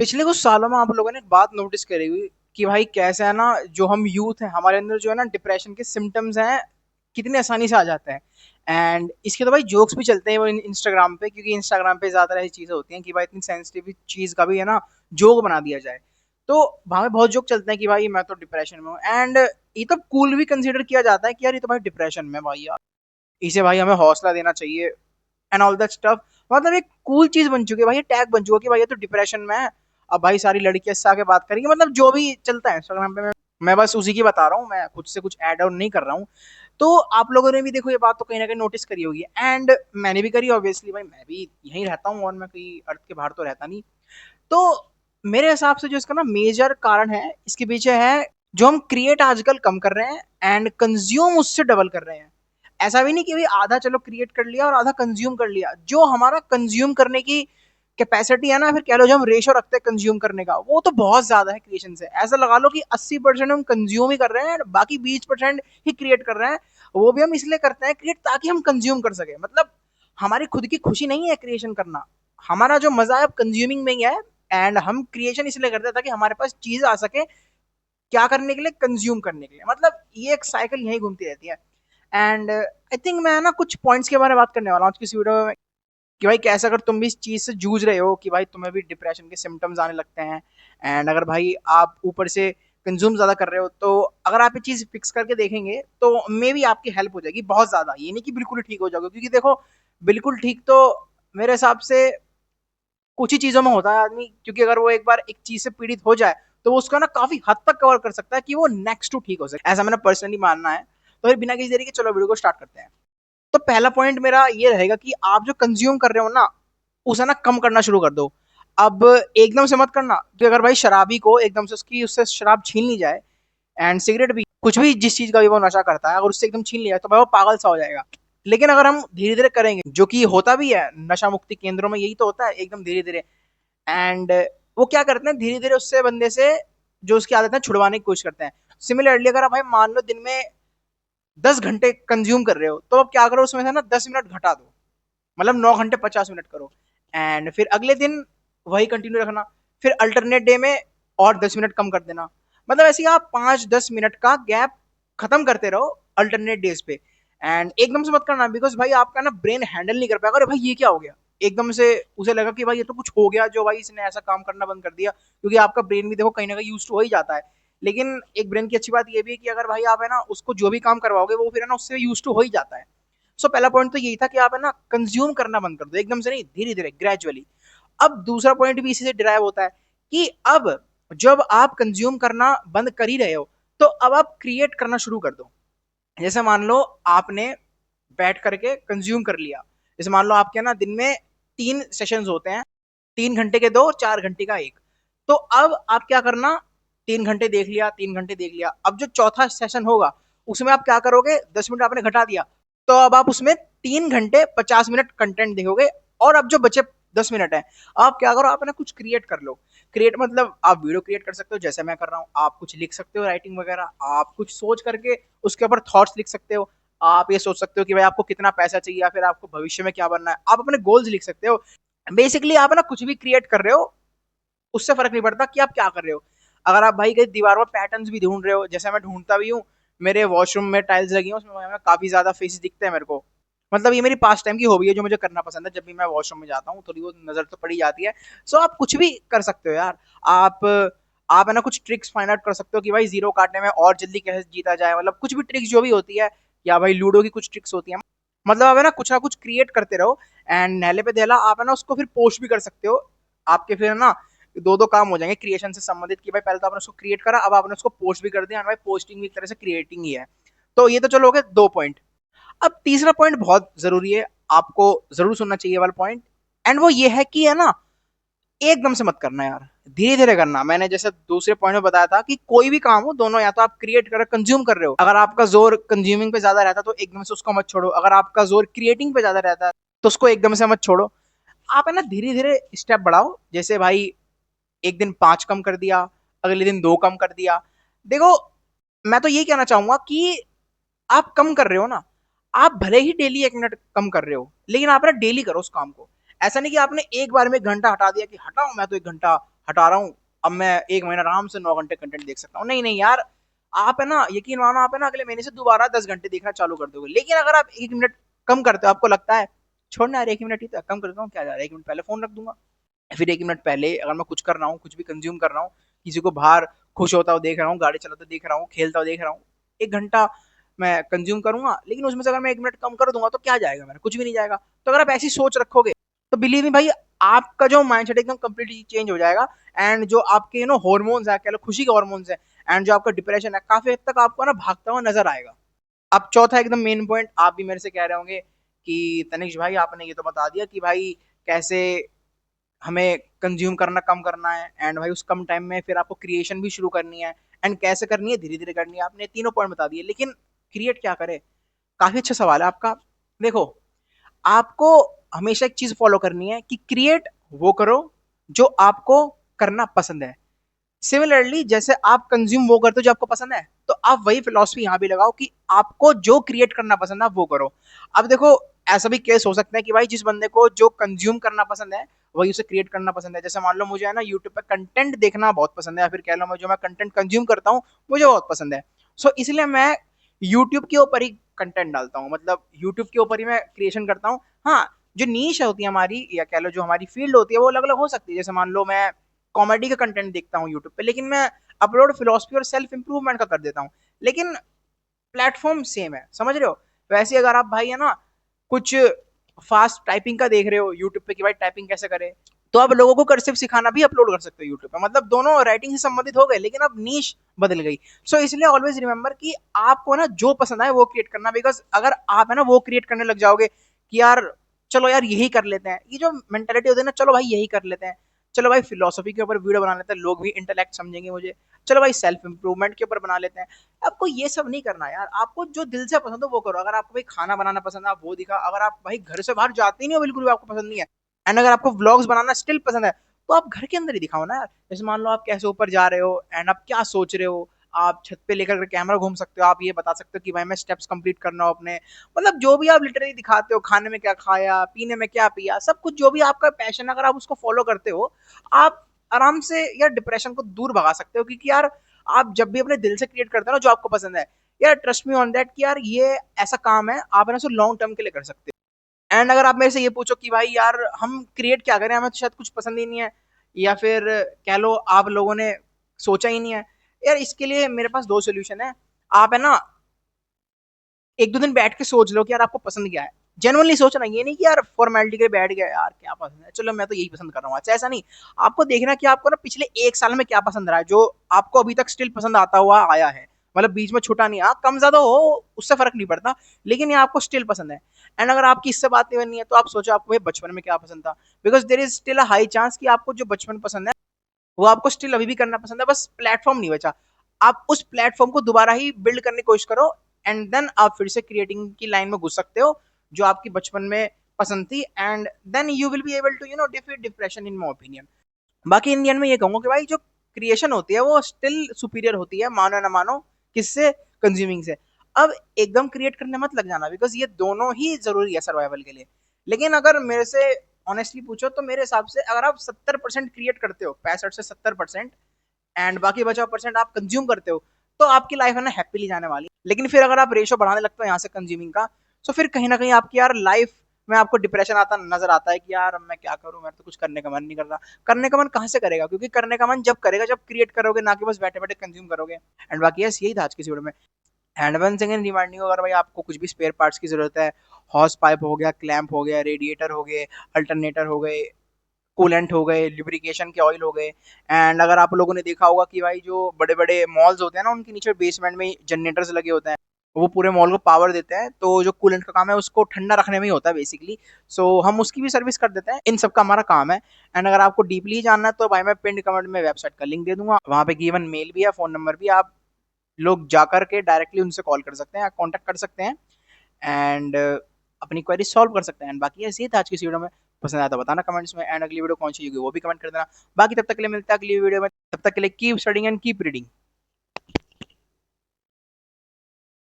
पिछले कुछ सालों में आप लोगों ने एक बात नोटिस करी हुई कि भाई कैसे है ना, जो हम यूथ हैं हमारे अंदर जो है ना डिप्रेशन के सिम्टम्स हैं कितने आसानी से आ जाते हैं। एंड इसके तो भाई जोक्स भी चलते हैं वो इंस्टाग्राम पे, क्योंकि इंस्टाग्राम पे ज्यादा ऐसी चीजें होती हैं कि भाई इतनी सेंसिटिव चीज का भी है ना जोक बना दिया जाए। तो वहां पे बहुत जोक चलते हैं कि भाई मैं तो डिप्रेशन में हूँ, एंड ये तो कूल भी कंसिडर किया जाता है कि यार ये तो भाई डिप्रेशन में है भाई, यार इसे भाई हमें हौसला देना चाहिए एंड ऑल दैट स्टफ। मतलब एक कूल चीज बन चुकी है भाई, ये टैग बन चुका है कि भाई ये तो डिप्रेशन में है। अब भाई सारी लड़कियां इससे आके बात करेंगी, मतलब जो भी चलता है इंस्टाग्राम पे मैं बस उसी की बता रहा हूँ, मैं खुद से कुछ ऐड ऑन नहीं कर रहा हूँ। तो आप लोगों ने भी देखो ये बात तो कहीं ना कहीं नोटिस करी होगी, एंड मैंने भी करी ऑब्वियसली, भाई मैं भी यहीं रहता हूँ और मैं कहीं अर्थ के बाहर तो रहता नहीं। तो मेरे हिसाब से जो इसका ना मेजर कारण है इसके पीछे है जो हम क्रिएट आजकल कम कर रहे हैं एंड कंज्यूम उससे डबल कर रहे हैं। ऐसा भी नहीं कि भाई आधा चलो क्रिएट कर लिया और आधा कंज्यूम कर लिया, जो हमारा कंज्यूम करने की कैपेसिटी है ना, फिर कह लो जो हम रेशो रखते हैं कंज्यूम करने का, वो तो बहुत ज्यादा है क्रिएशन से। ऐसा लगा लो कि 80% हम कंज्यूम ही कर रहे हैं, बाकी 20% ही क्रिएट कर रहे हैं। वो भी हम इसलिए करते हैं क्रिएट ताकि हम कंज्यूम कर सके, मतलब हमारी खुद की खुशी नहीं है क्रिएशन करना। हमारा जो मजा है कंज्यूमिंग में ही है। एंड हम क्रिएशन इसलिए करते हैं ताकि हमारे पास चीज आ सके, क्या करने के लिए, कंज्यूम करने के लिए। मतलब ये एक साइकिल यही घूमती रहती है। एंड आई थिंक मैं ना कुछ पॉइंट्स के बारे में बात करने वाला हूँ आज की इस वीडियो में कि भाई कैसे अगर तुम भी इस चीज से जूझ रहे हो कि भाई तुम्हें भी डिप्रेशन के सिम्टम्स आने लगते हैं, एंड अगर भाई आप ऊपर से कंज्यूम ज्यादा कर रहे हो, तो अगर आप ये चीज फिक्स करके देखेंगे तो मे भी आपकी हेल्प हो जाएगी बहुत ज्यादा। ये नहीं कि बिल्कुल ही ठीक हो जाओगे, क्योंकि देखो बिल्कुल ठीक तो मेरे हिसाब से कुछ ही चीजों में होता है आदमी, क्योंकि अगर वो एक बार एक चीज से पीड़ित हो जाए तो वो उसका ना काफी हद तक कवर कर सकता है कि वो नेक्स्ट टू ठीक हो सके, ऐसा मेरा पर्सनली मानना है। तो फिर बिना किसी देरी के चलो वीडियो को स्टार्ट करते हैं। तो पहला पॉइंट मेरा ये रहेगा कि आप जो कंज्यूम कर रहे हो ना उसे ना कम करना शुरू कर दो। अब एकदम से मत करना, कि अगर भाई शराबी को एकदम से उसकी उससे शराब छीन ली जाए, एंड सिगरेट भी, कुछ भी जिस चीज का भी वो नशा करता है, अगर उससे एकदम छीन लिया तो भाई वो पागल सा हो जाएगा। लेकिन अगर हम धीरे धीरे करेंगे, जो कि होता भी है नशा मुक्ति केंद्रों में, यही तो होता है एकदम धीरे धीरे। एंड वो क्या करते हैं धीरे धीरे उससे बंदे से जो उसकी आदत है छुड़वाने की कोशिश करते हैं। सिमिलरली अगर आप भाई मान लो दिन में 10 घंटे कंज्यूम कर रहे हो, तो अब क्या करो उसमें से ना 10 मिनट घटा दो, मतलब 9 घंटे 50 मिनट करो। एंड फिर अगले दिन वही कंटिन्यू रखना, फिर अल्टरनेट डे में और 10 मिनट कम कर देना। मतलब ऐसे ही आप 5-10 मिनट का गैप खत्म करते रहो अल्टरनेट डेज पे। एंड एकदम से मत करना, बिकॉज भाई आपका ना ब्रेन हैंडल नहीं कर पाएगा, अरे भाई ये क्या हो गया, एकदम से उसे लगा कि भाई ये तो कुछ हो गया जो भाई इसने ऐसा काम करना बंद कर दिया, क्योंकि आपका ब्रेन भी देखो कहीं ना कहीं यूज टू हो ही जाता है। लेकिन एक ब्रेन की अच्छी बात ये भी है कि अगर भाई आप है ना उसको जो भी काम करवाओगे वो फिर है ना उससे यूज टू हो ही जाता है। सो पहला पॉइंट तो यही था कि आप है ना कंज्यूम करना बंद कर दो, एकदम से नहीं, धीरे धीरे ग्रेजुअली। अब दूसरा पॉइंट भी इसी से डिराइव होता है कि अब जब आप कंज्यूम करना बंद कर ही रहे हो, तो अब आप क्रिएट करना शुरू कर दो। जैसे मान लो आपने बैठ करके कंज्यूम कर लिया, जैसे मान लो आपके ना दिन में 3 सेशंस होते हैं, 3 घंटे के दो, 4 घंटे का एक। तो अब आप क्या करना, 3 घंटे देख लिया, 3 घंटे देख लिया, अब जो चौथा सेशन होगा उसमें आप क्या करोगे, 10 मिनट आपने घटा दिया, तो अब आप उसमें 3 घंटे 50 मिनट कंटेंट देखोगे। और अब जो बचे 10 मिनट है, आप क्या करो, आप ना कुछ क्रिएट कर लो। क्रिएट मतलब आप वीडियो क्रिएट कर सकते हो जैसे मैं कर रहा हूँ, आप कुछ लिख सकते हो राइटिंग वगैरह, आप कुछ सोच करके उसके ऊपर थॉट्स लिख सकते हो। आप ये सोच सकते हो कि भाई आपको कितना पैसा चाहिए या फिर आपको भविष्य में क्या बनना है, आप अपने गोल्स लिख सकते हो। बेसिकली आप ना कुछ भी क्रिएट कर रहे हो, उससे फर्क नहीं पड़ता कि आप क्या कर रहे हो। अगर आप भाई कहीं दीवार पर पैटर्न्स भी ढूंढ रहे हो, जैसे मैं ढूंढता भी हूँ, मेरे वॉशरूम में टाइल्स लगी हैं उसमें काफी ज्यादा फेसेस दिखते हैं मेरे को। मतलब ये मेरी पास टाइम की हॉबी है जो मुझे करना पसंद है, जब भी मैं वॉशरूम में जाता हूँ थोड़ी बहुत नजर तो पड़ी जाती है। सो आप कुछ भी कर सकते हो यार। आप आप है ना कुछ ट्रिक्स फाइंड आउट कर सकते हो कि भाई जीरो काटने में और जल्दी कैसे जीता जाए, मतलब कुछ भी ट्रिक्स जो भी होती है, या भाई लूडो की कुछ ट्रिक्स होती है। मतलब आप है ना कुछ क्रिएट करते रहो, एंड नहले पे दहला आप है ना उसको फिर पोस्ट भी कर सकते हो। आपके फिर ना दो दो काम हो जाएंगे क्रिएशन से संबंधित, कि भाई पहले तो आपने उसको क्रिएट करा, अब आपने उसको पोस्ट भी कर दिया, भाई पोस्टिंग भी एक तरह से क्रिएटिंग ही है। तो ये तो चलो हो गए 2 पॉइंट। अब तीसरा पॉइंट बहुत जरूरी है, आपको जरूर सुनना चाहिए वाला पॉइंट, एंड वो ये है कि है ना एकदम से मत करना यार, धीरे धीरे करना। मैंने जैसे दूसरे पॉइंट में बताया था कि कोई भी काम हो, दोनों, या तो आप क्रिएट कर कंज्यूम कर रहे हो, अगर आपका जोर कंज्यूमिंग पे ज्यादा रहता है तो एकदम से उसको मत छोड़ो, अगर आपका जोर क्रिएटिंग पे ज्यादा रहता है तो उसको एकदम से मत छोड़ो। आप है ना धीरे धीरे स्टेप बढ़ाओ, जैसे भाई एक दिन 5 कम कर दिया, अगले दिन 2 कम कर दिया। देखो मैं तो ये कहना चाहूंगा कि आप कम कर रहे हो ना, आप भले ही डेली 1 मिनट कम कर रहे हो, लेकिन आप ना डेली करो उस काम को। ऐसा नहीं कि आपने एक बार में 1 घंटा हटा दिया कि हटाओ मैं तो 1 घंटा हटा रहा हूँ, अब मैं 1 महीना आराम से 9 घंटे कंटेंट देख सकता हूँ। नहीं, नहीं यार, आप है ना, यकीन मानो, आप है ना अगले महीने से दोबारा 10 घंटे देखना चालू कर दोगे। लेकिन अगर आप 1 मिनट कम करते हो, आपको लगता है छोड़ना यार 1 मिनट ही तो कम करता हूँ, क्या जा रहा है, 1 मिनट पहले फ़ोन रख दूँगा। फिर 1 मिनट पहले अगर मैं कुछ कर रहा हूँ, कुछ भी कंज़्यूम कर रहा हूँ, किसी को बाहर खुश होता हुआ देख रहा हूँ, गाड़ी चलाते देख रहा हूँ, खेलता हुआ देख रहा हूँ, 1 घंटा मैं कंज़्यूम करूँगा, लेकिन उसमें से अगर मैं 1 मिनट कम कर दूँगा तो क्या जाएगा मेरा? कुछ भी नहीं जाएगा। तो अगर आप ऐसी सोच रखोगे, तो बिलीव मी भाई, आपका जो माइंडसेट एकदम कंप्लीटली चेंज हो जाएगा। एंड जो आपके हार्मोन्स हैं, कह लो खुशी के हार्मोन्स हैं, एंड जो आपका डिप्रेशन है, काफ़ी हद तक आपको ना भागता हुआ नज़र आएगा। अब चौथा एकदम मेन पॉइंट, आप भी मेरे से कह रहे होंगे कि तनिष्क भाई आपने ये तो बता दिया कि भाई कैसे हमें कंज्यूम करना कम करना है, एंड भाई उस कम टाइम में फिर आपको क्रिएशन भी शुरू करनी है, एंड कैसे करनी है, धीरे धीरे करनी है। आपने तीनों पॉइंट बता दिए, लेकिन क्रिएट क्या करे? काफी अच्छा सवाल है आपका। देखो, आपको हमेशा एक चीज फॉलो करनी है कि क्रिएट वो करो जो आपको करना पसंद है। सिमिलरली जैसे आप कंज्यूम वो करते हो जो आपको पसंद है, तो आप वही फिलॉसफी यहाँ भी लगाओ कि आपको जो क्रिएट करना पसंद है आप वो करो। अब देखो, ऐसा भी केस हो सकता है कि भाई जिस बंदे को जो कंज्यूम करना पसंद है वही उसे क्रिएट करना पसंद है। जैसे मान लो मुझे है ना यूट्यूब पे कंटेंट देखना बहुत पसंद है, या फिर कह लो मैं जो मैं कंटेंट कंज्यूम करता हूँ मुझे बहुत पसंद है। सो इसलिए मैं यूट्यूब के ऊपर ही कंटेंट डालता हूँ, मतलब यूट्यूब के ऊपर ही मैं क्रिएशन करता हूँ। हाँ, जो नीश होती है हमारी, या कह लो जो हमारी फील्ड होती है, वो अलग अलग हो सकती है। जैसे मान लो मैं कॉमेडी का कंटेंट देखता हूँ यूट्यूब पे, लेकिन मैं अपलोड फिलोसफी और सेल्फ इंप्रूवमेंट का कर देता हूँ, लेकिन प्लेटफॉर्म सेम है, समझ रहे हो? वैसे अगर आप भाई है ना कुछ फास्ट टाइपिंग का देख रहे हो यूट्यूब पे कि भाई टाइपिंग कैसे करे, तो आप लोगों को कर्सिव सिखाना भी अपलोड कर सकते हो यूट्यूब पे। मतलब दोनों राइटिंग से संबंधित हो गए, लेकिन अब नीश बदल गई। सो इसलिए ऑलवेज रिमेंबर कि आपको ना जो पसंद आए वो क्रिएट करना, बिकॉज अगर आप है ना वो क्रिएट करने लग जाओगे कि यार चलो यार यही कर लेते हैं, ये जो मेंटेलिटी होती है ना, चलो भाई यही कर लेते हैं, चलो भाई फिलोसफी के ऊपर वीडियो बना लेते हैं, लोग भी इंटेलेक्ट समझेंगे मुझे, चलो भाई सेल्फ इंप्रूवमेंट के ऊपर बना लेते हैं। आपको ये सब नहीं करना यार, आपको जो दिल से पसंद हो वो करो। अगर आपको भाई खाना बनाना पसंद है आप वो दिखा, अगर आप भाई घर से बाहर जाते ही नहीं हो, बिल्कुल भी आपको पसंद नहीं है, एंड अगर आपको व्लॉग्स बनाना स्टिल पसंद है, तो आप घर के अंदर ही दिखाओ ना यार। जैसे मान लो आप कैसे ऊपर जा रहे हो एंड आप क्या सोच रहे हो, आप छत पे लेकर कैमरा घूम सकते हो, आप ये बता सकते हो कि भाई मैं स्टेप्स कंप्लीट करना हो अपने, मतलब जो भी आप लिटरली दिखाते हो, खाने में क्या खाया, पीने में क्या पिया, सब कुछ जो भी आपका पैशन है, अगर आप उसको फॉलो करते हो, आप आराम से यार डिप्रेशन को दूर भगा सकते हो। क्योंकि यार आप जब भी अपने दिल से क्रिएट करते हो ना जो आपको पसंद है, यार ट्रस्ट मी ऑन दैट कि यार ये ऐसा काम है, आप है ना उसको लॉन्ग टर्म के लिए कर सकते हो। एंड अगर आप मेरे से ये पूछो कि भाई यार हम क्रिएट क्या करें, हमें तो शायद कुछ पसंद ही नहीं है, या फिर कह लो आप लोगों ने सोचा ही नहीं है, यार इसके लिए मेरे पास दो सोल्यूशन है। आप है ना एक दो दिन बैठ के सोच लो कि यार आपको पसंद क्या है। जेनुअनली सोचना, ये नहीं कि यार फॉर्मेलिटी के लिए बैठ गया यार क्या पसंद है, चलो मैं तो यही पसंद कर रहा हूँ, अच्छा ऐसा नहीं। आपको देखना कि आपको ना पिछले 1 साल में क्या पसंद रहा है, जो आपको अभी तक स्टिल पसंद आता हुआ आया है, मतलब बीच में छूटा नहीं। हाँ, कम ज्यादा हो उससे फर्क नहीं पड़ता, लेकिन ये आपको स्टिल पसंद है। एंड अगर आपकी इससे बात नहीं बननी है, तो आप सोचो आपको बचपन में क्या पसंद था, because there is still a high chance कि आपको जो बचपन पसंद है वो आपको स्टिल अभी भी करना पसंद है, बस प्लेटफॉर्म नहीं बचा। आप उस प्लेटफॉर्म को दोबारा ही बिल्ड करने की कोशिश करो, एंड देन आप फिर से क्रिएटिंग की लाइन में घुस सकते हो जो आपकी बचपन में पसंद थी, and then you will be able to defeat depression in my opinion. बाकी इन द एंड में ये कहूंगा कि भाई जो क्रिएशन होती है वो स्टिल सुपीरियर होती है, मानो ना मानो, किससे? कंज्यूमिंग से। अब एकदम क्रिएट करने मत लग जाना, बिकॉज ये दोनों ही जरूरी है सर्वाइवल के लिए। लेकिन अगर मेरे से ऑनेस्टली पूछो तो मेरे हिसाब से अगर आप 70% क्रिएट करते हो, 65 से 70%, एंड बाकी बचा परसेंट आप कंज्यूम करते हो, तो आपकी लाइफ है ना हैप्पीली जाने वाली। लेकिन फिर अगर आप रेशो बढ़ाने लगते हो यहाँ से कंज्यूमिंग का, तो फिर कहीं ना कहीं आपकी यार लाइफ में आपको डिप्रेशन आता नजर आता है कि यार अब मैं क्या करूं, मैं तो कुछ करने का मन नहीं कर रहा। करने का मन कहाँ से करेगा? क्योंकि करने का मन जब करेगा जब क्रिएट करोगे, ना कि बस बैठे बैठे कंज्यूम करोगे। एंड बाकी यस, यही था आज की वीडियो में। एंड वन सेकंड रिमाइंडिंग, अगर भाई आपको कुछ भी स्पेयर पार्ट्स की जरूरत है, हॉर्स पाइप हो गया, क्लैंप हो गया, रेडिएटर हो गए, अल्टरनेटर हो गए, कूलेंट हो गए, लिब्रिकेशन के ऑयल हो गए, एंड अगर आप लोगों ने देखा होगा कि भाई जो बड़े बड़े मॉल्स होते हैं ना उनके नीचे बेसमेंट में जनरेटर्स लगे होते हैं, वो पूरे मॉल को पावर देते हैं। तो जो कूलेंट का काम है उसको ठंडा रखने में ही होता है बेसिकली। सो हम उसकी भी सर्विस कर देते हैं, इन सब का हमारा काम है। एंड अगर आपको डीपली जानना है तो भाई मैं पिंड कमेंट में वेबसाइट का लिंक दे दूंगा, वहाँ पे गिवन मेल भी है, फोन नंबर भी, आप लोग जाकर के डायरेक्टली उनसे कॉल कर सकते हैं या कॉन्टेक्ट कर सकते हैं, एंड अपनी क्वेरी सॉल्व कर सकते हैं। एंड बाकी ऐसे ही था आज की इस वीडियो में। पसंद आया तो बताना कमेंट्स में, एंड अगली वीडियो कौन सी होगी वो भी कमेंट कर देना। बाकी तब तक के लिए मिलता है अगली वीडियो में, तब तक के लिए keep studying and keep reading.